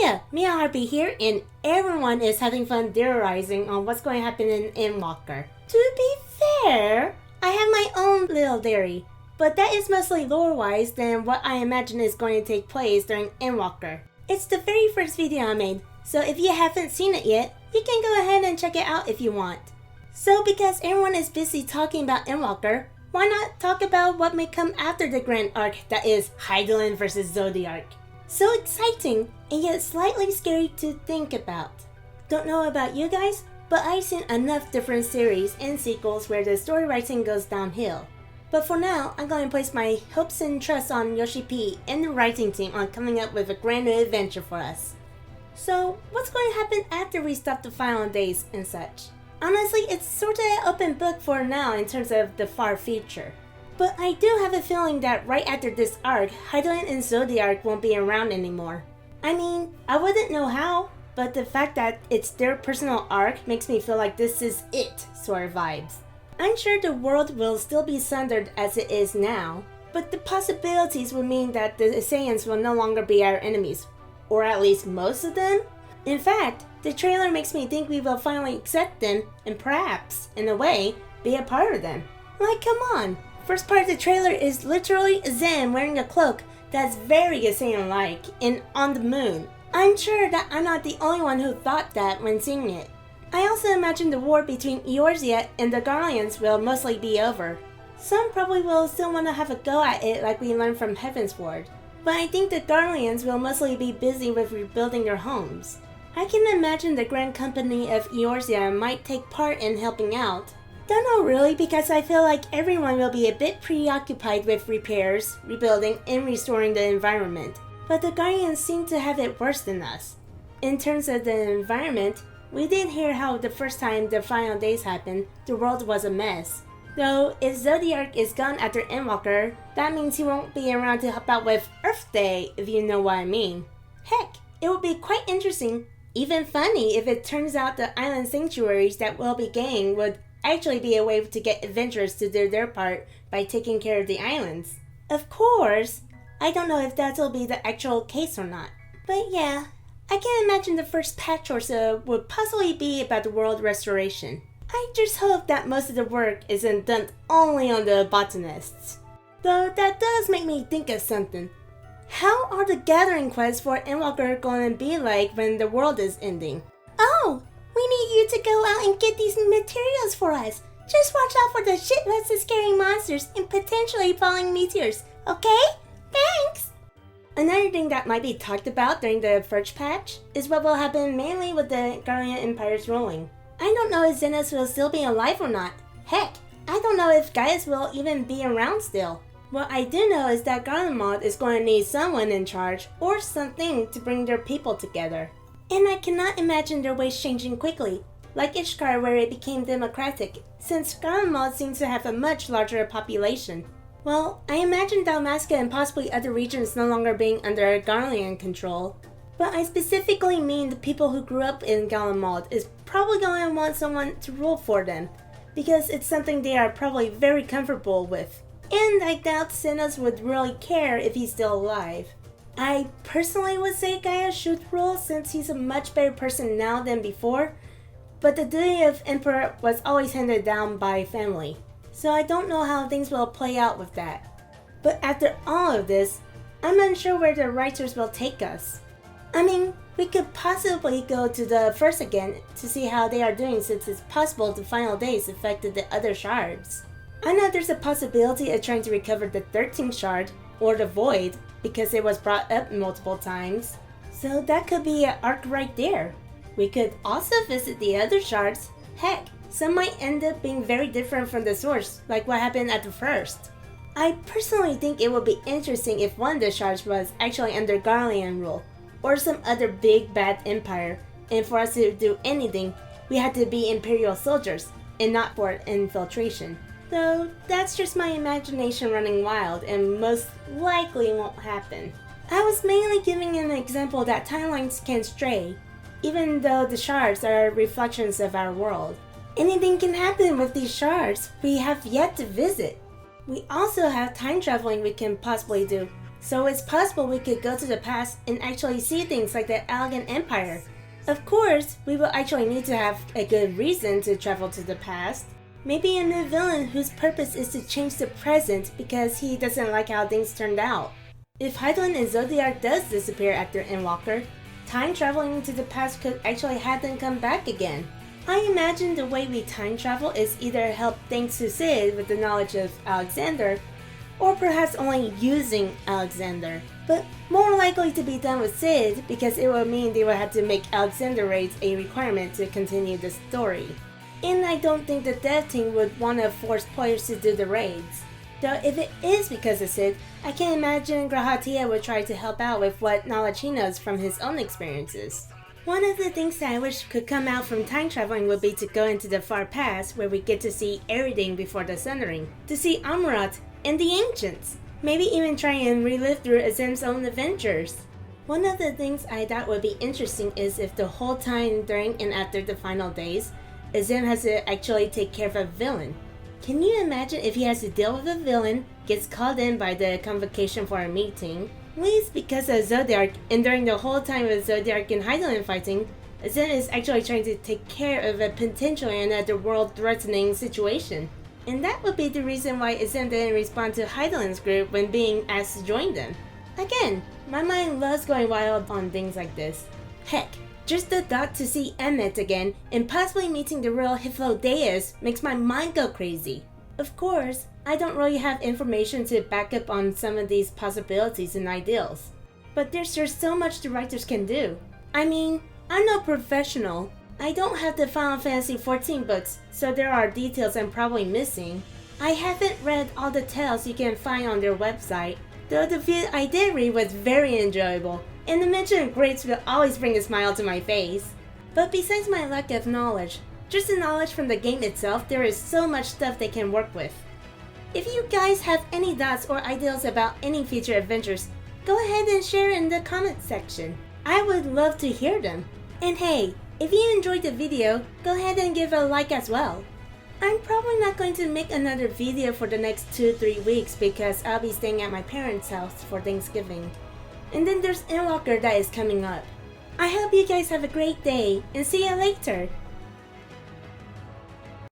Yeah, Mia Harpy here, and everyone is having fun theorizing on what's going to happen in Endwalker. To be fair, I have my own little theory, but that is mostly lore-wise than what I imagine is going to take place during Endwalker. It's the very first video I made, so if you haven't seen it yet, you can go ahead and check it out if you want. So because everyone is busy talking about Endwalker, why not talk about what may come after the grand arc that is Hydaelyn vs Zodiark? So exciting, and yet slightly scary to think about. Don't know about you guys, but I've seen enough different series and sequels where the story writing goes downhill. But for now, I'm going to place my hopes and trust on Yoshi P and the writing team on coming up with a grand new adventure for us. So, what's going to happen after we stop the final days and such? Honestly, it's sort of an open book for now in terms of the far future. But I do have a feeling that right after this arc, Hydaelyn and Zodiark won't be around anymore. I mean, I wouldn't know how, but the fact that it's their personal arc makes me feel like this is it sort of vibes. I'm sure the world will still be sundered as it is now, but the possibilities would mean that the Saiyans will no longer be our enemies, or at least most of them. In fact, the trailer makes me think we will finally accept them and perhaps, in a way, be a part of them. Like, come on! First part of the trailer is literally Zen wearing a cloak that's very Saiyan-like and on the moon. I'm sure that I'm not the only one who thought that when seeing it. I also imagine the war between Eorzea and the Garleans will mostly be over. Some probably will still want to have a go at it like we learned from Heavensward. But I think the Garleans will mostly be busy with rebuilding their homes. I can imagine the Grand Company of Eorzea might take part in helping out. Don't know really, because I feel like everyone will be a bit preoccupied with repairs, rebuilding, and restoring the environment. But the Guardians seem to have it worse than us. In terms of the environment, we did hear how the first time the final days happened, the world was a mess. Though, if Zodiark is gone after Endwalker, that means he won't be around to help out with Earth Day, if you know what I mean. Heck, it would be quite interesting, even funny, if it turns out the island sanctuaries that we'll be getting would actually be a way to get adventurers to do their part by taking care of the islands. Of course, I don't know if that'll be the actual case or not. But yeah, I can imagine the first patch or so would possibly be about the world restoration. I just hope that most of the work isn't done only on the botanists. Though that does make me think of something. How are the gathering quests for Endwalker going to be like when the world is ending? Oh! We need you to go out and get these materials for us. Just watch out for the shitloads of scary monsters and potentially falling meteors, okay? Thanks! Another thing that might be talked about during the first patch is what will happen mainly with the Guardian Empire's ruling. I don't know if Zenos will still be alive or not. Heck, I don't know if Gaius will even be around still. What I do know is that Garlemald is going to need someone in charge or something to bring their people together. And I cannot imagine their ways changing quickly, like Ishkar where it became democratic, since Garlemald seems to have a much larger population. Well, I imagine Dalmasca and possibly other regions no longer being under Garlean control. But I specifically mean the people who grew up in Garlemald is probably going to want someone to rule for them, because it's something they are probably very comfortable with. And I doubt Zenos would really care if he's still alive. I personally would say Gaius should rule since he's a much better person now than before, but the duty of Emperor was always handed down by family, so I don't know how things will play out with that. But after all of this, I'm unsure where the writers will take us. I mean, we could possibly go to the first again to see how they are doing since it's possible the final days affected the other shards. I know there's a possibility of trying to recover the 13th shard, or the Void, because it was brought up multiple times. So that could be an arc right there. We could also visit the other shards. Heck, some might end up being very different from the source, like what happened at the first. I personally think it would be interesting if one of the shards was actually under Garlean rule, or some other big bad empire, and for us to do anything, we had to be Imperial soldiers, and not for infiltration. Though, that's just my imagination running wild and most likely won't happen. I was mainly giving an example that timelines can stray, even though the shards are reflections of our world. Anything can happen with these shards we have yet to visit. We also have time traveling we can possibly do, So it's possible we could go to the past and actually see things like the Allegan Empire. Of course, we will actually need to have a good reason to travel to the past. Maybe a new villain whose purpose is to change the present because he doesn't like how things turned out. If Hydaelyn and Zodiark does disappear after Endwalker, time traveling to the past could actually have them come back again. I imagine the way we time travel is either help thanks to Cid with the knowledge of Alexander, or perhaps only using Alexander, but more likely to be done with Cid because it will mean they will have to make Alexander raids a requirement to continue the story. And I don't think the dev team would want to force players to do the raids. Though if it is because of Cid, I can imagine Grahatia would try to help out with what knowledge he knows from his own experiences. One of the things that I wish could come out from time traveling would be to go into the far past where we get to see everything before the Sundering, to see Amaurot and the Ancients, maybe even try and relive through Azem's own adventures. One of the things I thought would be interesting is if the whole time during and after the final days, Azem has to actually take care of a villain. Can you imagine if he has to deal with a villain, gets called in by the convocation for a meeting, leaves because of Zodiark, and during the whole time of Zodiark and Hydaelyn fighting, Azem is actually trying to take care of a potentially another world-threatening situation. And that would be the reason why Azem didn't respond to Hydaelyn's group when being asked to join them. Again, my mind loves going wild on things like this. Heck, just the thought to see Emmett again and possibly meeting the real Hythlodaeus makes my mind go crazy. Of course, I don't really have information to back up on some of these possibilities and ideals. But there's just so much the writers can do. I mean, I'm no professional. I don't have the Final Fantasy XIV books, so there are details I'm probably missing. I haven't read all the tales you can find on their website, though the few I did read was very enjoyable, and the mention of grades will always bring a smile to my face. But besides my lack of knowledge, just the knowledge from the game itself, there is so much stuff they can work with. If you guys have any thoughts or ideas about any future adventures, go ahead and share in the comment section. I would love to hear them. And hey, if you enjoyed the video, go ahead and give it a like as well. I'm probably not going to make another video for the next 2-3 weeks because I'll be staying at my parents' house for Thanksgiving. And then there's Endwalker that is coming up. I hope you guys have a great day and see you later.